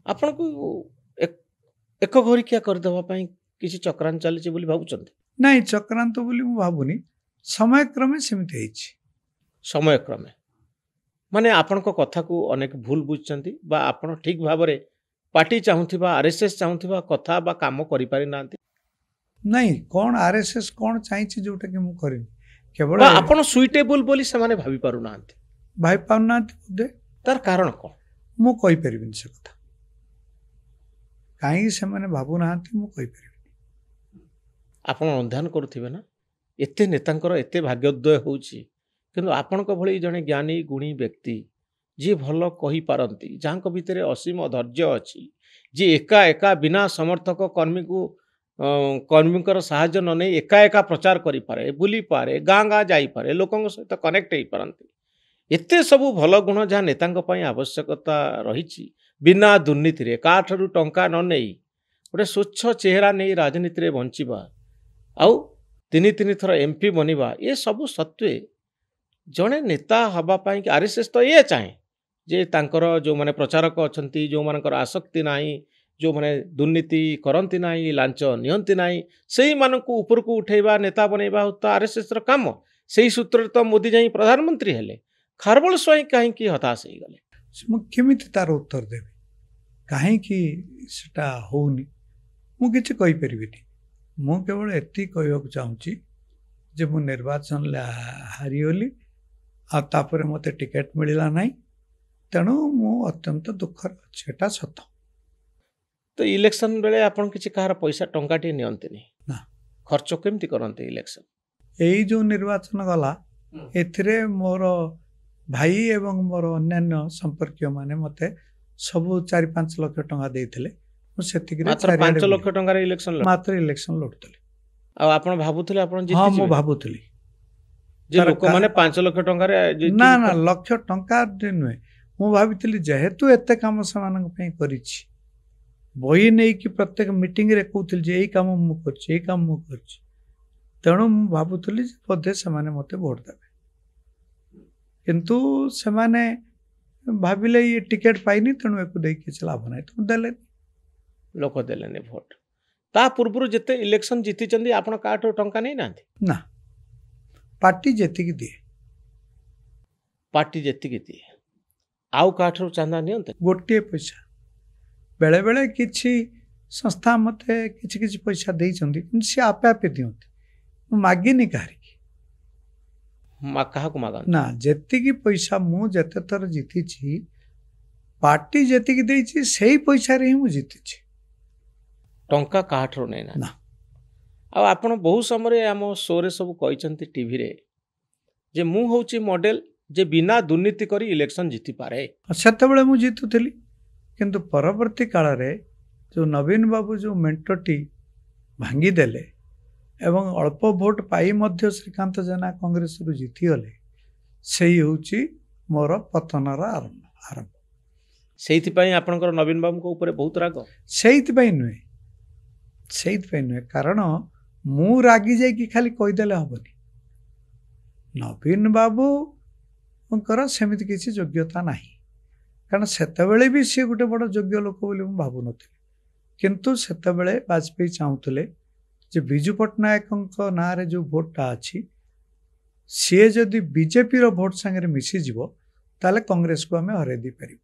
ଆପଣଙ୍କୁ ଏକ ଏକ ଘରିକିଆ କରିଦେବା ପାଇଁ କିଛି ଚକ୍ରାନ୍ତ ଚାଲିଛି ବୋଲି ଭାବୁଛନ୍ତି? ନାଇଁ ଚକ୍ରାନ୍ତ ବୋଲି ମୁଁ ଭାବୁନି, ସମୟକ୍ରମେ ସେମିତି ହେଇଛି। ସମୟକ୍ରମେ ମାନେ ଆପଣଙ୍କ କଥାକୁ ଅନେକ ଭୁଲ ବୁଝୁଛନ୍ତି ବା ଆପଣ ଠିକ୍ ଭାବରେ ପାର୍ଟି ଚାହୁଁଥିବା ଆର୍ଏସ୍ଏସ୍ ଚାହୁଁଥିବା କଥା ବା କାମ କରିପାରି ନାହାନ୍ତି, ନାଇଁ କ'ଣ ଆର୍ଏସ୍ଏସ୍ କ'ଣ ଚାହିଁଛି ଯୋଉଟାକି ମୁଁ କରିନି, କେବଳ ବା ଆପଣ ସୁଇଟେବୁଲ ବୋଲି ସେମାନେ ଭାବି ପାରୁନାହାନ୍ତି। ଭାଇ ପାରୁନାହାନ୍ତି ବୋଧେ। ତାର କାରଣ କ'ଣ? ମୁଁ କହିପାରିବିନି ସେ କଥା, କାହିଁକି ସେମାନେ ଭାବୁନାହାନ୍ତି ମୁଁ କହିପାରିବିନି। ଆପଣ ଅନୁଧ୍ୟାନ କରୁଥିବେ ନା, ଏତେ ନେତାଙ୍କର ଏତେ ଭାଗ୍ୟୋଦୟ ହେଉଛି, କିନ୍ତୁ ଆପଣଙ୍କ ଭଳି ଜଣେ ଜ୍ଞାନୀ ଗୁଣୀ ବ୍ୟକ୍ତି ଯିଏ ଭଲ କହିପାରନ୍ତି, ଯାହାଙ୍କ ଭିତରେ ଅସୀମ ଧୈର୍ଯ୍ୟ ଅଛି, ଯିଏ ଏକା ଏକା ବିନା ସମର୍ଥକ କର୍ମୀଙ୍କର ସାହାଯ୍ୟ ନ ନେଇ ଏକା ଏକା ପ୍ରଚାର କରିପାରେ, ବୁଲିପାରେ, ଗାଁ ଗାଁ ଯାଇପାରେ, ଲୋକଙ୍କ ସହିତ କନେକ୍ଟ ହେଇପାରନ୍ତି, ଏତେ ସବୁ ଭଲ ଗୁଣ ଯାହା ନେତାଙ୍କ ପାଇଁ ଆବଶ୍ୟକତା ରହିଛି, ବିନା ଦୁର୍ନୀତିରେ କାହାଠାରୁ ଟଙ୍କା ନ ନେଇ ଗୋଟେ ସ୍ୱଚ୍ଛ ଚେହେରା ନେଇ ରାଜନୀତିରେ ବଞ୍ଚିବା ଆଉ ତିନି ଥର MP ବନିବା, ଏସବୁ ସତ୍ତ୍ୱେ ଜଣେ ନେତା ହେବା ପାଇଁ ଆର୍ଏସ୍ଏସ୍ ତ ଏ ଚାହେଁ ଯେ ତାଙ୍କର ଯେଉଁମାନେ ପ୍ରଚାରକ ଅଛନ୍ତି, ଯେଉଁମାନଙ୍କର ଆସକ୍ତି ନାହିଁ, ଯେଉଁମାନେ ଦୁର୍ନୀତି କରନ୍ତି ନାହିଁ, ଲାଞ୍ଚ ନିଅନ୍ତି ନାହିଁ, ସେଇମାନଙ୍କୁ ଉପରକୁ ଉଠେଇବା, ନେତା ବନେଇବା ତ ଆର୍ଏସ୍ଏସ୍ର କାମ। ସେଇ ସୂତ୍ରରେ ତ ମୋଦି ଯାଇ ପ୍ରଧାନମନ୍ତ୍ରୀ ହେଲେ, ଖାରବଳ ସ୍ୱାଇଁ କାହିଁକି ହତାଶ ହେଇଗଲେ? ମୁଁ କେମିତି ତାର ଉତ୍ତର ଦେବି, କାହିଁକି ସେଟା ହଉନି ମୁଁ କିଛି କହିପାରିବିନି। ମୁଁ କେବଳ ଏତିକି କହିବାକୁ ଚାହୁଁଛି ଯେ ମୁଁ ନିର୍ବାଚନରେ ହାରିଗଲି, ଆଉ ତାପରେ ମୋତେ ଟିକେଟ୍ ମିଳିଲା ନାହିଁ, ତେଣୁ ମୁଁ ଅତ୍ୟନ୍ତ ଦୁଃଖରେ ଅଛି, ଏଟା ସତ। ତ ଇଲେକ୍ସନ ବେଳେ ଆପଣ କିଛି କାହାର ପଇସା ଟଙ୍କାଟିଏ ନିଅନ୍ତିନି? ନା। ଖର୍ଚ୍ଚ କେମିତି କରନ୍ତି ଇଲେକ୍ସନ? ଏଇ ଯେଉଁ ନିର୍ବାଚନ ଗଲା, ଏଥିରେ ମୋର ଭାଇ ଏବଂ ମୋର ଅନ୍ୟାନ୍ୟ ସମ୍ପର୍କୀୟ ମାନେ ମୋତେ ସବୁ 4-5 ଲକ୍ଷ ଟଙ୍କା ଦେଇଥିଲେ। ମୁଁ ସେତିକିରେ ମାତ୍ର 5 ଲକ୍ଷ ଟଙ୍କାର ଇଲେକ୍ସନ ମାତ୍ର ଇଲେକ୍ସନ ଲଢୁଥିଲି। ଆଉ ଆପଣ ଭାବୁଥିଲେ ଆପଣ ହଁ, ଜିତିଯିବେ? ମୁଁ ଭାବୁଥିଲି ଯେ ଲୋକମାନେ 5 ଲକ୍ଷ ଟଙ୍କାରେ ନା ଲକ୍ଷ ଟଙ୍କା ନୁହେଁ, ମୁଁ ଭାବିଥିଲି ଯେହେତୁ ଏତେ କାମ ସେମାନଙ୍କ ପାଇଁ କରିଛି, ବହି ନେଇକି ପ୍ରତ୍ୟେକ ମିଟିଂରେ କହୁଥିଲି ଯେ ଏଇ କାମ ମୁଁ କରିଛି, ଏଇ କାମ ମୁଁ କରିଛି, ତେଣୁ ମୁଁ ଭାବୁଥିଲି ଯେ ବୋଧେ ସେମାନେ ମୋତେ ଭୋଟ ଦେବେ, କିନ୍ତୁ ସେମାନେ ଭାବିଲେ ଇଏ ଟିକେଟ୍ ପାଇନି, ତେଣୁ ଏକୁ ଦେଇକି କିଛି ଲାଭ ନାହିଁ, ତେଣୁ ଦେଲେନି, ଲୋକ ଦେଲେନି ଭୋଟ। ତା ପୂର୍ବରୁ ଯେତେ ଇଲେକ୍ସନ ଜିତିଛନ୍ତି ଆପଣ କାହାଠୁ ଟଙ୍କା ନେଇନାହାନ୍ତି? ନା, ପାର୍ଟି ଯେତିକି ଦିଏ। ପାର୍ଟି ଯେତିକି ଦିଏ, ଆଉ କାହାଠାରୁ ଚାନ୍ଦା ନିଅନ୍ତେ? ଗୋଟିଏ ପଇସା। ବେଳେବେଳେ କିଛି ସଂସ୍ଥା ମୋତେ କିଛି କିଛି ପଇସା ଦେଇଛନ୍ତି, କିନ୍ତୁ ସେ ଆପେ ଆପେ ଦିଅନ୍ତି, ମୁଁ ମାଗିନି କାହାରିକି। କାହାକୁ ମାଗନ୍ତି? ନା, ଯେତିକି ପଇସା ମୁଁ ଯେତେ ଥର ଜିତିଛି, ପାର୍ଟି ଯେତିକି ଦେଇଛି ସେଇ ପଇସାରେ ହିଁ ମୁଁ ଜିତିଛି, ଟଙ୍କା କାହାଠାରୁ ନେଇନାହାନ୍ତି? ନା। ଆଉ ଆପଣ ବହୁ ସମୟରେ ଆମ ଶୋରେ ସବୁ କହିଛନ୍ତି ଟିଭିରେ ଯେ ମୁଁ ହେଉଛି ମଡେଲ ଯେ ବିନା ଦୁର୍ନୀତି କରି ଇଲେକ୍ସନ ଜିତିପାରେ। ସେତେବେଳେ ମୁଁ ଜିତୁଥିଲି, କିନ୍ତୁ ପରବର୍ତ୍ତୀ କାଳରେ ଯେଉଁ ନବୀନ ବାବୁ ଯେଉଁ ମେଣ୍ଟଟି ଭାଙ୍ଗିଦେଲେ ଏବଂ ଅଳ୍ପ ଭୋଟ ପାଇ ମଧ୍ୟ ଶ୍ରୀକାନ୍ତ ଜେନା କଂଗ୍ରେସରୁ ଜିତିଗଲେ, ସେଇ ହେଉଛି ମୋର ପତନର ଆରମ୍ଭ। ସେଇଥିପାଇଁ ଆପଣଙ୍କର ନବୀନ ବାବୁଙ୍କ ଉପରେ ବହୁତ ରାଗ? ସେଇଥିପାଇଁ ନୁହେଁ, କାରଣ ମୁଁ ରାଗି ଯାଇକି ଖାଲି କହିଦେଲେ ହବନି। ନବୀନ ବାବୁଙ୍କର ସେମିତି କିଛି ଯୋଗ୍ୟତା ନାହିଁ, କାରଣ ସେତେବେଳେ ବି ସିଏ ଗୋଟେ ବଡ଼ ଯୋଗ୍ୟ ଲୋକ ବୋଲି ମୁଁ ଭାବୁନଥିଲି, କିନ୍ତୁ ସେତେବେଳେ ବାଜପେୟୀ ଚାହୁଁଥିଲେ ଯେ ବିଜୁ ପଟ୍ଟନାୟକଙ୍କ ନାଁରେ ଯେଉଁ ଭୋଟଟା ଅଛି, ସିଏ ଯଦି ବିଜେପିର ଭୋଟ ସାଙ୍ଗରେ ମିଶିଯିବ ତାହେଲେ କଂଗ୍ରେସକୁ ଆମେ ହରାଇ ଦେଇପାରିବୁ।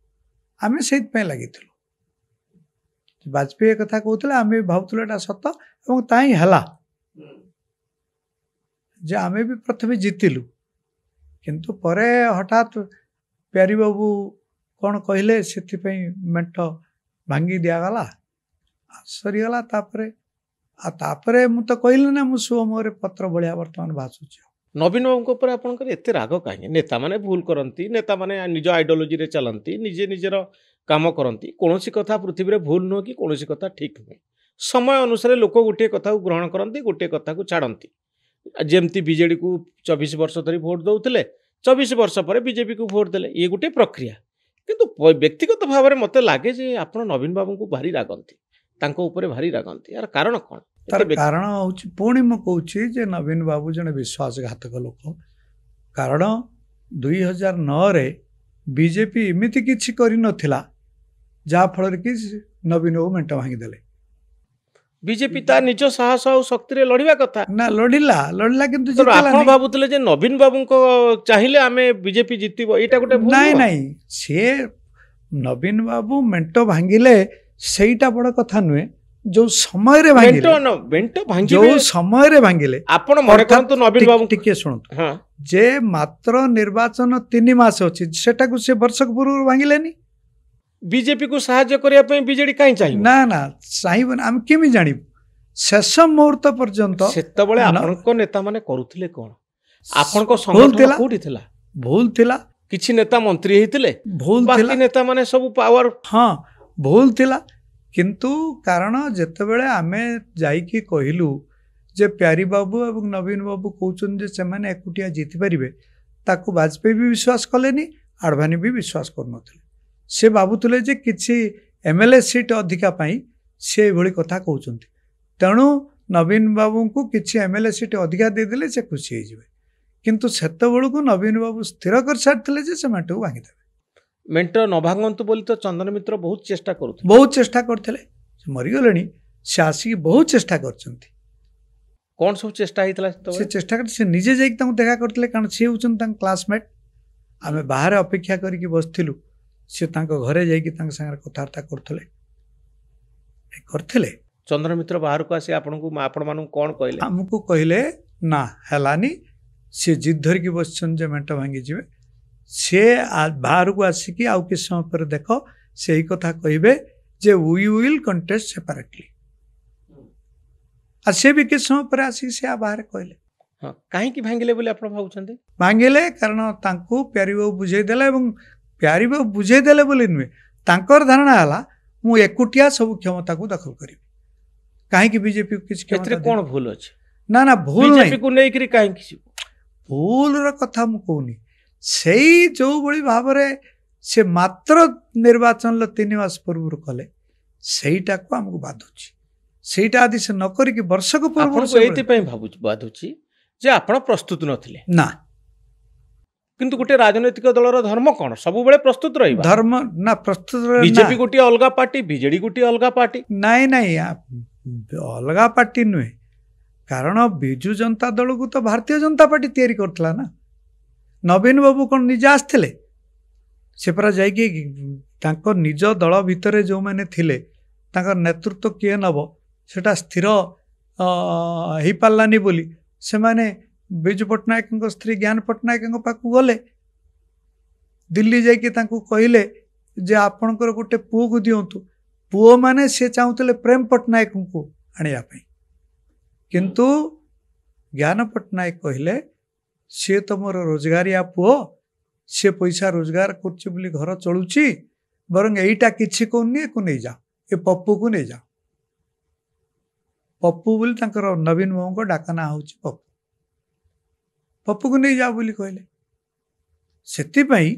ଆମେ ସେଇଥିପାଇଁ ଲାଗିଥିଲୁ। ବାଜପେୟୀ କଥା କହୁଥିଲେ, ଆମେ ବି ଭାବୁଥିଲୁ ଏଇଟା ସତ, ଏବଂ ତା ହିଁ ହେଲା ଯେ ଆମେ ବି ପ୍ରଥମେ ଜିତିଲୁ, କିନ୍ତୁ ପରେ ହଠାତ୍ ପ୍ୟାରୀବାବୁ କ'ଣ କହିଲେ, ସେଥିପାଇଁ ମେଣ୍ଟ ଭାଙ୍ଗି ଦିଆଗଲା, ସରିଗଲା। ତାପରେ ମୁଁ ତ କହିଲି ନା, ମୁଁ ସୁଅ ମୁହଁରେ ପତ୍ର ଭଳିଆ ବର୍ତ୍ତମାନ ଭାସୁଛି। ନବୀନ ବାବୁଙ୍କ ଉପରେ ଆପଣଙ୍କର ଏତେ ରାଗ କାହିଁକି? ନେତାମାନେ ଭୁଲ କରନ୍ତି, ନେତାମାନେ ନିଜ ଆଇଡିଓଲୋଜିରେ ଚାଲନ୍ତି, ନିଜର କାମ କରନ୍ତି, କୌଣସି କଥା ପୃଥିବୀରେ ଭୁଲ ନୁହେଁ କି କୌଣସି କଥା ଠିକ୍ ନୁହେଁ। ସମୟ ଅନୁସାରେ ଲୋକ ଗୋଟିଏ କଥାକୁ ଗ୍ରହଣ କରନ୍ତି, ଗୋଟିଏ କଥାକୁ ଛାଡ଼ନ୍ତି। ଯେମିତି ବିଜେଡ଼ିକୁ 24 ବର୍ଷ ଧରି ଭୋଟ ଦେଉଥିଲେ, 24 ବର୍ଷ ପରେ ବିଜେପିକୁ ଭୋଟ ଦେଲେ, ଇଏ ଗୋଟିଏ ପ୍ରକ୍ରିୟା। କିନ୍ତୁ ବ୍ୟକ୍ତିଗତ ଭାବରେ ମୋତେ ଲାଗେ ଯେ ଆପଣ ନବୀନ ବାବୁଙ୍କୁ ଭାରି ରାଗନ୍ତି, ତାଙ୍କ ଉପରେ ଭାରି ରାଗନ୍ତି। ଏହାର କାରଣ କ'ଣ? ତାର କାରଣ ହେଉଛି, ପୁଣି ମୁଁ କହୁଛି ଯେ ନବୀନ ବାବୁ ଜଣେ ବିଶ୍ୱାସଘାତକ ଲୋକ। କାରଣ 2009ରେ ବିଜେପି ଏମିତି କିଛି କରିନଥିଲା ଯାହାଫଳରେ କି ନବୀନ ବାବୁ ମେଣ୍ଟ ଭାଙ୍ଗିଦେଲେ। ବିଜେପି ତା ନିଜ ସାହସ ଆଉ ଶକ୍ତିରେ ଲଢିବା କଥା। ନା ଲଢିଲା କିନ୍ତୁ ତେଣୁ ଆପଣ ଜିତିଲାନି। ଭାବୁଥିଲେ ଯେ ନବୀନ ବାବୁଙ୍କ ଚାହିଁଲେ ଆମେ ବିଜେପି ଜିତିବ, ଏଇଟା ଗୋଟେ ଭୁଲ ନାଇଁ ନୁହଁ? ନାଇଁ, ସିଏ ନବୀନ ବାବୁ ମେଣ୍ଟ ଭାଙ୍ଗିଲେ ସେଇଟା ବଡ କଥା ନୁହେଁ। ଯୋଉ ସମୟରେ ଭାଙ୍ଗିଲେ, ମେଣ୍ଟ ଭାଙ୍ଗିବେ। ଯୋଉ ସମୟରେ ଭାଙ୍ଗିଲେ, ଆପଣ ମନେ କରନ୍ତୁ ନବୀନ ବାବୁ ଟିକେ ଶୁଣନ୍ତୁ, ହଁ ଯେ ମାତ୍ର ନିର୍ବାଚନ 3 ମାସ ଅଛି, ସେଟାକୁ ସେ ବର୍ଷକ ପୂର୍ବରୁ ଭାଙ୍ଗିଲେନି। ବିଜେପି କୁ ସାହାଯ୍ୟ କରିବା ପାଇଁ ବିଜେଡି କାହିଁ ଚାହିଁବ? ନା ନା, ଚାହିଁବନି। ଆମେ କେମିତି ଜାଣିବୁ? ଶେଷ ମୁହୂର୍ତ୍ତ ପର୍ଯ୍ୟନ୍ତ ସେତେବେଳେ ଆପଣଙ୍କ ନେତା ମାନେ କରୁଥିଲେ କଣ? ଆପଣଙ୍କ ଭୁଲ ସଂଗଠନ ଥିଲା, କୋଉଠି ଥିଲା? ଭୁଲ ଥିଲା, କିଛି ନେତା ମନ୍ତ୍ରୀ ହେଇଥିଲେ, ଭୁଲ ବାକି ଥିଲା। ନେତା ମାନେ ସବୁ ପାୱାର। ହଁ, ଭୁଲ ଥିଲା। କିନ୍ତୁ କାରଣ ଯେତେବେଳେ ଆମେ ଯାଇକି କହିଲୁ ଯେ ପ୍ୟାରୀ ବାବୁ ଏବଂ ନବୀନ ବାବୁ କହୁଛନ୍ତି ଯେ ସେମାନେ ଏକୁଟିଆ ଜିତିପାରିବେ, ତାକୁ ବାଜପେୟୀ ବି ବିଶ୍ୱାସ କଲେନି, ଆଡଭାନୀ ବି ବିଶ୍ୱାସ କରୁନଥିଲେ। ସେ ଭାବୁଥିଲେ ଯେ କିଛି MLA ସିଟ୍ ଅଧିକା ପାଇଁ ସେ ଏଭଳି କଥା କହୁଛନ୍ତି, ତେଣୁ ନବୀନ ବାବୁଙ୍କୁ କିଛି MLA ସିଟ୍ ଅଧିକା ଦେଇଦେଲେ ସେ ଖୁସି ହେଇଯିବେ। କିନ୍ତୁ ସେତେବେଳକୁ ନବୀନ ବାବୁ ସ୍ଥିର କରିସାରିଥିଲେ ଯେ ସେ ମେଣ୍ଟକୁ ଭାଙ୍ଗିଦେବେ। ମେଣ୍ଟ ନ ଭାଙ୍ଗନ୍ତୁ ବୋଲି ତ ଚନ୍ଦନ ମିତ୍ର ବହୁତ ଚେଷ୍ଟା କରୁଥିଲେ। ବହୁତ ଚେଷ୍ଟା କରିଥିଲେ, ସେ ମରିଗଲେଣି। ସେ ଆସିକି ବହୁତ ଚେଷ୍ଟା କରିଛନ୍ତି। କଣ ସବୁ ଚେଷ୍ଟା ହେଇଥିଲା ସେ ସେତେବେଳେ? ଚେଷ୍ଟା କରି ସେ ନିଜେ ଯାଇକି ତାଙ୍କୁ ଦେଖା କରିଥିଲେ, କାରଣ ସିଏ ହେଉଛନ୍ତି ତାଙ୍କ କ୍ଲାସମେଟ୍। ଆମେ ବାହାରେ ଅପେକ୍ଷା କରିକି ବସିଥିଲୁ, ସେ ତାଙ୍କ ଘରେ ଯାଇକି ତାଙ୍କ ସାଙ୍ଗରେ କଥାବାର୍ତ୍ତା କରିଥିଲେ। ଚନ୍ଦ୍ର ମିତ୍ର ବାହାରକୁ ଆସି ଆପଣମାନଙ୍କୁ କଣ କହିଲେ? ଆମକୁ କହିଲେ ନା ହେଲାନି, ସିଏ ଜିଦ୍ ଧରିକି ବସିଛନ୍ତି ଯେ ମେଣ୍ଟ ଭାଙ୍ଗିଯିବେ। ସେ ବାହାରକୁ ଆସିକି ଆଉ କିଛି ସମୟ ପରେ ଦେଖ ସେଇ କଥା କହିବେ ଯେ ୱି ୱିଲ୍ କଣ୍ଟେଷ୍ଟ ସେପାରେଟଲି। ଆଉ ସେ ବି କିଛି ସମୟ ପରେ ଆସିକି ସେ ବାହାରେ କହିଲେ। ହଁ, କାହିଁକି ଭାଙ୍ଗିଲେ ବୋଲି ଆପଣ ଭାବୁଛନ୍ତି? ଭାଙ୍ଗିଲେ କାରଣ ତାଙ୍କୁ ପ୍ୟାରୀ ବାବୁ ବୁଝେଇଦେଲେ, ଏବଂ ପ୍ୟାରୀ ବାବୁ ବୁଝେଇଦେଲେ ବୋଲି ନୁହେଁ, ତାଙ୍କର ଧାରଣା ହେଲା ମୁଁ ଏକୁଟିଆ ସବୁ କ୍ଷମତାକୁ ଦଖଲ କରିବି। କାହିଁକି ବିଜେପି କିଛି ଏଥିରେ କ୍ଷମତା କଣ ଭୁଲ ଅଛି? ନା ନା, ଭୁଲ ନାହିଁ। ବିଜେପିକୁ ନେଇକରି କାହିଁକି ଯିବ? ଭୁଲର କଥା ମୁଁ କହୁନି। ସେଇ ଯୋଉଭଳି ଭାବରେ ସେ ମାତ୍ର ନିର୍ବାଚନର 3 ମାସ ପୂର୍ବରୁ କଲେ, ସେଇଟାକୁ ଆମକୁ ବାଧୁଛି। ସେଇଟା ଯଦି ସେ ନ କରିକି ବର୍ଷକ ପୂର୍ବରୁ ଆପଣଙ୍କୁ ଏଇଥିପାଇଁ ବାଧୁଛି ଯେ ଆପଣ ପ୍ରସ୍ତୁତ ନଥିଲେ। ନା, କିନ୍ତୁ ଗୋଟେ ରାଜନୈତିକ ଦଳର ଧର୍ମ କଣ? ସବୁବେଳେ ପ୍ରସ୍ତୁତ ରହିବା। ଧର୍ମ ନା, ପ୍ରସ୍ତୁତ ବିଜେପି ଗୋଟିଏ ଅଲଗା ପାର୍ଟି, ବିଜେଡି ଗୋଟିଏ ଅଲଗା ପାର୍ଟି। ନାଇଁ ନାଇଁ, ଅଲଗା ପାର୍ଟି ନୁହେଁ। କାରଣ ବିଜୁ ଜନତା ଦଳକୁ ତ ଭାରତୀୟ ଜନତା ପାର୍ଟି ତିଆରି କରିଥିଲା ନା। ନବୀନ ବାବୁ କଣ ନିଜେ ଆସିଥିଲେ? ସେ ପରା ଯାଇକି ତାଙ୍କ ନିଜ ଦଳ ଭିତରେ ଯେଉଁମାନେ ଥିଲେ ତାଙ୍କର ନେତୃତ୍ୱ କିଏ ନେବ ସେଟା ସ୍ଥିର ହେଇପାରିଲାନି ବୋଲି ସେମାନେ ବିଜୁ ପଟ୍ଟନାୟକଙ୍କ ସ୍ତ୍ରୀ ଜ୍ଞାନ ପଟ୍ଟନାୟକଙ୍କ ପାଖକୁ ଗଲେ। ଦିଲ୍ଲୀ ଯାଇକି ତାଙ୍କୁ କହିଲେ ଯେ ଆପଣଙ୍କର ଗୋଟେ ପୁଅକୁ ଦିଅନ୍ତୁ। ପୁଅମାନେ ସେ ଚାହୁଁଥିଲେ ପ୍ରେମ ପଟ୍ଟନାୟକଙ୍କୁ ଆଣିବା ପାଇଁ, କିନ୍ତୁ ଜ୍ଞାନ ପଟ୍ଟନାୟକ କହିଲେ ସିଏ ତ ମୋର ରୋଜଗାରିଆ ପୁଅ, ସିଏ ପଇସା ରୋଜଗାର କରୁଛି ବୋଲି ଘର ଚଳୁଛି, ବରଂ ଏଇଟା କିଛି କହୁନି, ଏକୁ ନେଇଯାଅ, ଏ ପପୁକୁ ନେଇଯାଅ। ପପୁ ବୋଲି ତାଙ୍କର ନବୀନ ବାବୁଙ୍କ ଡାକ ନାଁ ହେଉଛି ପପୁ। ପପୁକୁ ନେଇଯାଅ ବୋଲି କହିଲେ। ସେଥିପାଇଁ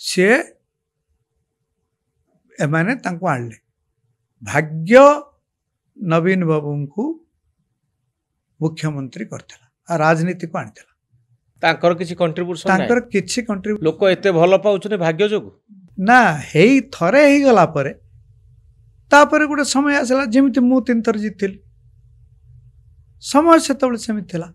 ସିଏ ଏମାନେ ତାଙ୍କୁ ଆଣିଲେ। ଭାଗ୍ୟ ନବୀନ ବାବୁଙ୍କୁ ମୁଖ୍ୟମନ୍ତ୍ରୀ କରିଥିଲା, ଆଉ ରାଜନୀତିକୁ ଆଣିଥିଲା। ତାଙ୍କର କିଛି କଣ୍ଟ୍ରିବ୍ୟୁସନ ନାହିଁ? ତାଙ୍କର କିଛି କଣ୍ଟ୍ରିବ୍ୟୁସନ। ଲୋକ ଏତେ ଭଲ ପାଉଛନ୍ତି ଭାଗ୍ୟ ଯୋଗୁଁ? ନା, ଥରେ ହେଇଗଲା ପରେ ତାପରେ ଗୋଟେ ସମୟ ଆସିଲା, ଯେମିତି ମୁଁ 3 ଥର ଜିତିଥିଲି, ସମୟ ସେତେବେଳେ ସେମିତି ଥିଲା।